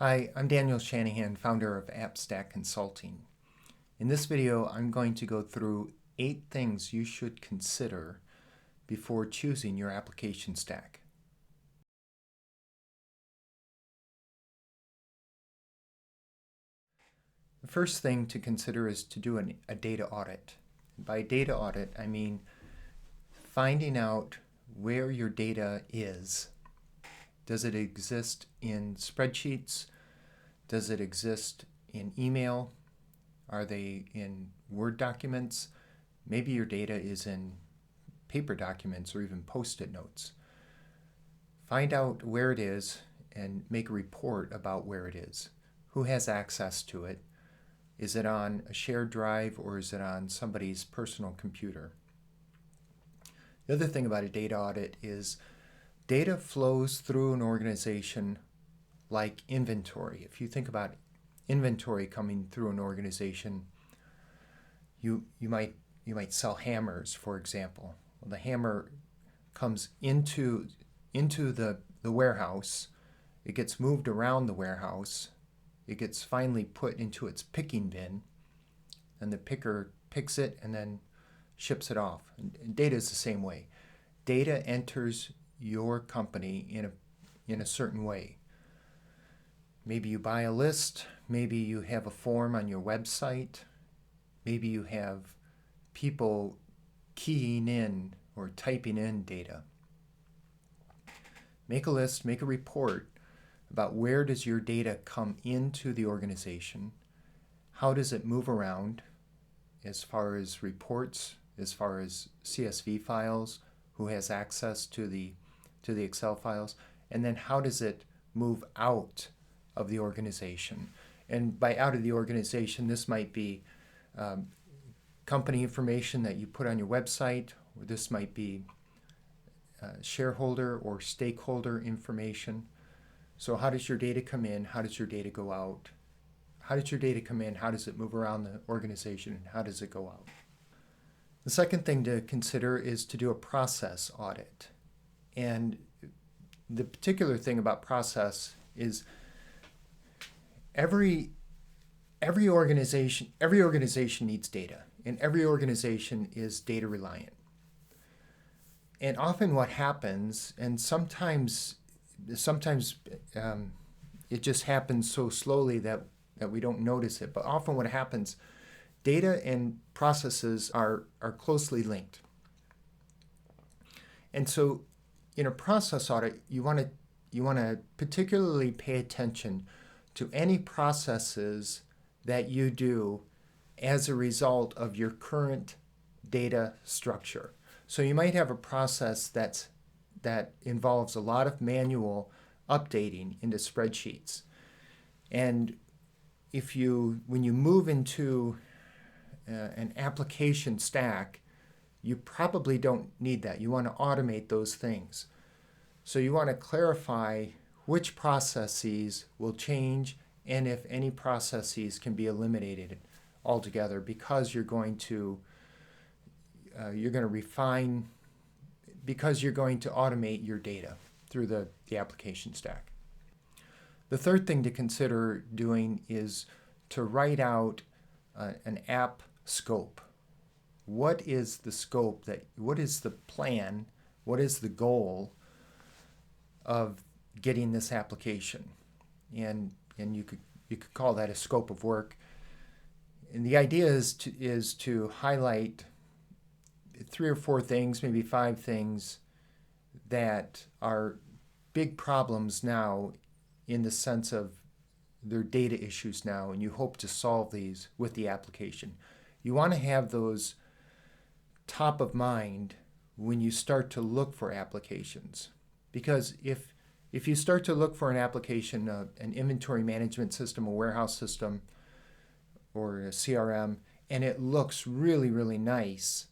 Hi, I'm Daniel Shanahan, founder of AppStack Consulting. In this video, I'm going to go through 8 things you should consider before choosing your application stack. The first thing to consider is to do a data audit. By data audit, I mean finding out where your data is. Does it exist in spreadsheets? Does it exist in email? Are they in Word documents? Maybe your data is in paper documents or even Post-it notes. Find out where it is and make a report about where it is. Who has access to it? Is it on a shared drive or is it on somebody's personal computer? The other thing about a data audit is data flows through an organization like inventory. If you think about inventory coming through an organization, you might sell hammers, for example. Well, the hammer comes into the warehouse. It gets moved around the warehouse. It gets finally put into its picking bin, and the picker picks it and then ships it off. And data is the same way. Data enters your company in a certain way. Maybe you buy a list, maybe you have a form on your website, maybe you have people keying in or typing in data. Make a list, make a report about where does your data come into the organization, how does it move around as far as reports, as far as CSV files, who has access to the Excel files, and then how does it move out of the organization. And by out of the organization, this might be company information that you put on your website, or this might be shareholder or stakeholder information. So how does your data come in? How does your data go out? How does your data come in? How does it move around the organization? And how does it go out? The second thing to consider is to do a process audit. And the particular thing about process is every organization needs data, and every organization is data reliant. And often what happens, and sometimes it just happens so slowly that we don't notice it, but often what happens, data and processes are closely linked. And so in a process audit, you want to particularly pay attention to any processes that you do as a result of your current data structure. So you might have a process that involves a lot of manual updating into spreadsheets. And when you move into an application stack, you probably don't need that. You want to automate those things. So you want to clarify which processes will change and if any processes can be eliminated altogether, because you're going to refine, because you're going to automate your data through the application stack. The third thing to consider doing is to write out an app scope. What is the scope? What is the plan? What is the goal of getting this application? And you could call that a scope of work. And the idea is to highlight 3 or 4 things, maybe 5 things that are big problems now in the sense of they're data issues now, and you hope to solve these with the application. You want to have those top of mind when you start to look for applications. Because if you start to look for an application, an inventory management system, a warehouse system, or a CRM, and it looks really, really nice,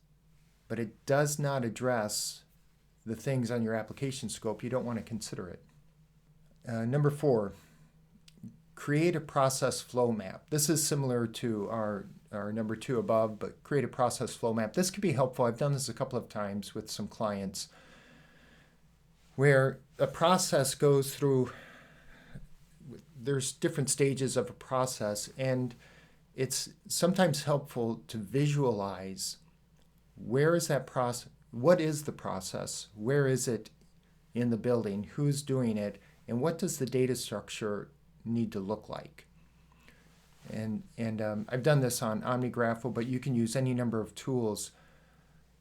but it does not address the things on your application scope, you don't want to consider it. Number 4, create a process flow map. This is similar to our number 2 above, but create a process flow map. This could be helpful. I've done this a couple of times with some clients, where a process goes through there's different stages of a process, and it's sometimes helpful to visualize where is that process, what is the process, where is it in the building, who's doing it, and what does the data structure need to look like. And I've done this on OmniGraffle, but you can use any number of tools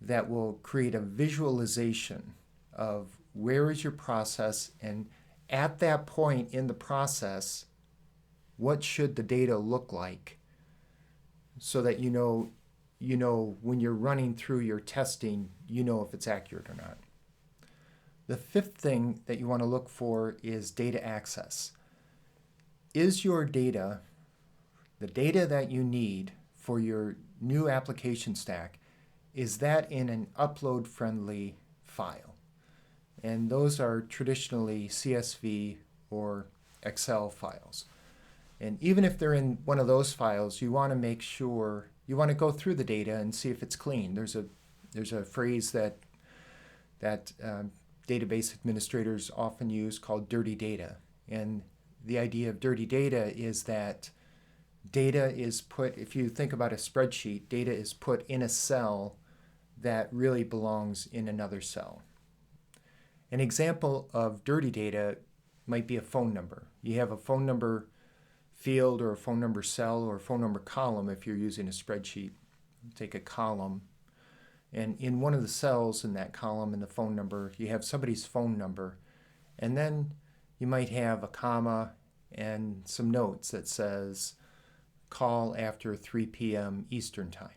that will create a visualization of where is your process, and at that point in the process, what should the data look like, so that you know when you're running through your testing, you know if it's accurate or not. The fifth thing that you want to look for is data access. Is your data, the data that you need for your new application stack, is that in an upload-friendly file? And those are traditionally CSV or Excel files. And even if they're in one of those files, you want to make sure, you want to go through the data and see if it's clean. There's a phrase that database administrators often use called dirty data. And the idea of dirty data is that data is put, if you think about a spreadsheet, data is put in a cell that really belongs in another cell. An example of dirty data might be a phone number. You have a phone number field or a phone number cell or a phone number column if you're using a spreadsheet. Take a column, and in one of the cells in that column in the phone number, you have somebody's phone number, and then you might have a comma and some notes that says call after 3 p.m. Eastern Time.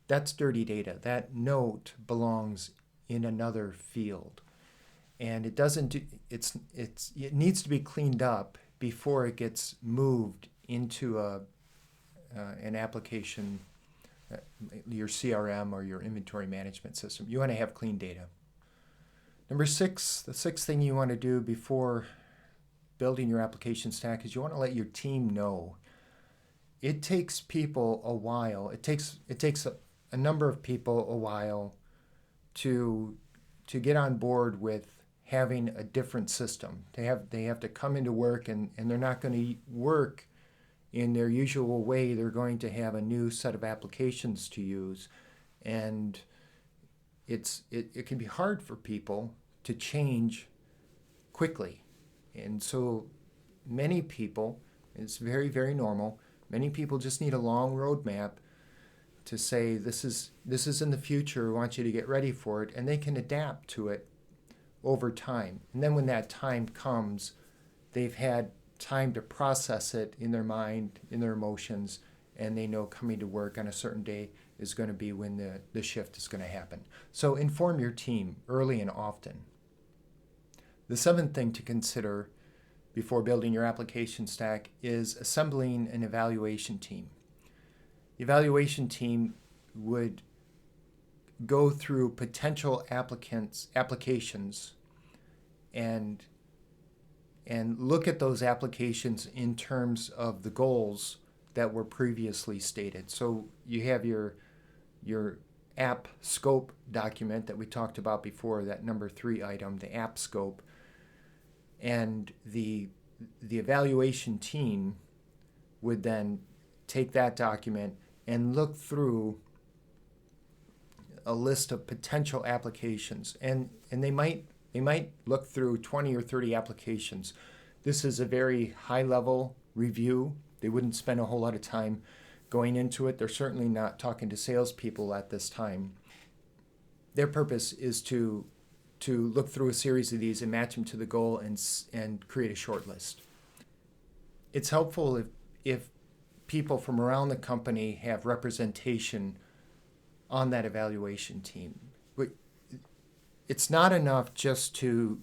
That's dirty data. That note belongs in another field, and it needs to be cleaned up before it gets moved into an application, your CRM or your inventory management system. You want to have clean data. Number 6, the sixth thing you want to do before building your application stack is you want to let your team know. It takes people a while. It takes a number of people a while to get on board with having a different system. They have to come into work, and they're not going to work in their usual way. They're going to have a new set of applications to use, and it can be hard for people to change quickly. And so many people, it's very, very normal, many people just need a long roadmap to say, this is in the future, we want you to get ready for it, and they can adapt to it over time. And then when that time comes, they've had time to process it in their mind, in their emotions, and they know coming to work on a certain day is going to be when the shift is going to happen. So inform your team early and often. The seventh thing to consider before building your application stack is assembling an evaluation team. The evaluation team would go through potential applications and look at those applications in terms of the goals that were previously stated. So you have your app scope document that we talked about before, that number 3 item, the app scope, and the evaluation team would then take that document and look through a list of potential applications, and they might look through 20 or 30 applications. This is a very high-level review. They wouldn't spend a whole lot of time going into it. They're certainly not talking to salespeople at this time. Their purpose is to look through a series of these and match them to the goal and create a short list. It's helpful if people from around the company have representation on that evaluation team. It's not enough just to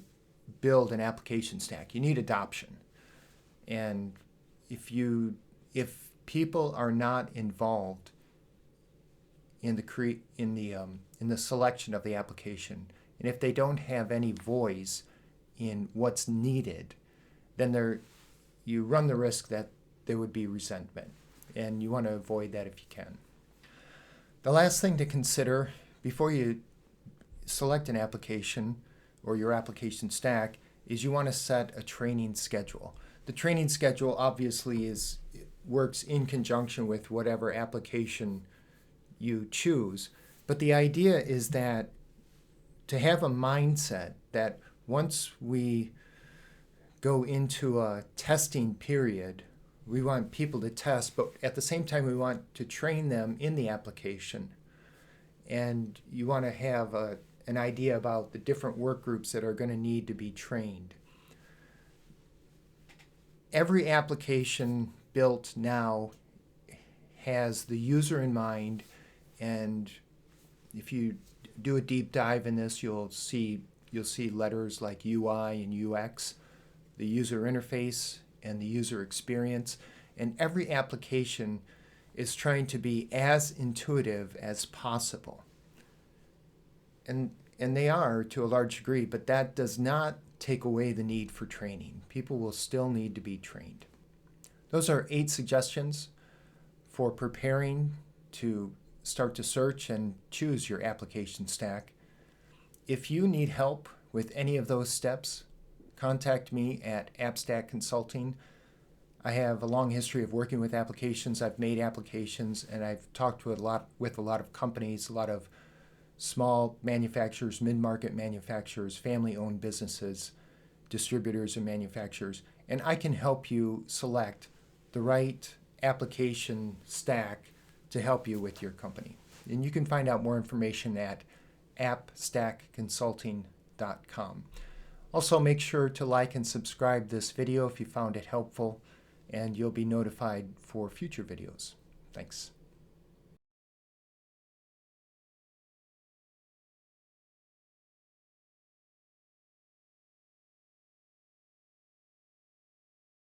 build an application stack. You need adoption. And if people are not involved in the selection of the application, and if they don't have any voice in what's needed, then you run the risk that there would be resentment, and you want to avoid that if you can. The last thing to consider before you select an application or your application stack is you want to set a training schedule. The training schedule obviously works in conjunction with whatever application you choose. But the idea is that to have a mindset that once we go into a testing period, we want people to test, but at the same time we want to train them in the application. And you want to have an idea about the different work groups that are going to need to be trained. Every application built now has the user in mind, and if you do a deep dive in this, you'll see letters like UI and UX, the user interface and the user experience, and every application is trying to be as intuitive as possible. And they are to a large degree, but that does not take away the need for training. People will still need to be trained. Those are 8 suggestions for preparing to start to search and choose your application stack. If you need help with any of those steps, contact me at AppStack Consulting. I have a long history of working with applications. I've made applications, and I've talked with a lot of companies, a lot of small manufacturers, mid-market manufacturers, family-owned businesses, distributors and manufacturers, and I can help you select the right application stack to help you with your company. And you can find out more information at appstackconsulting.com. Also, make sure to like and subscribe this video if you found it helpful, and you'll be notified for future videos. Thanks.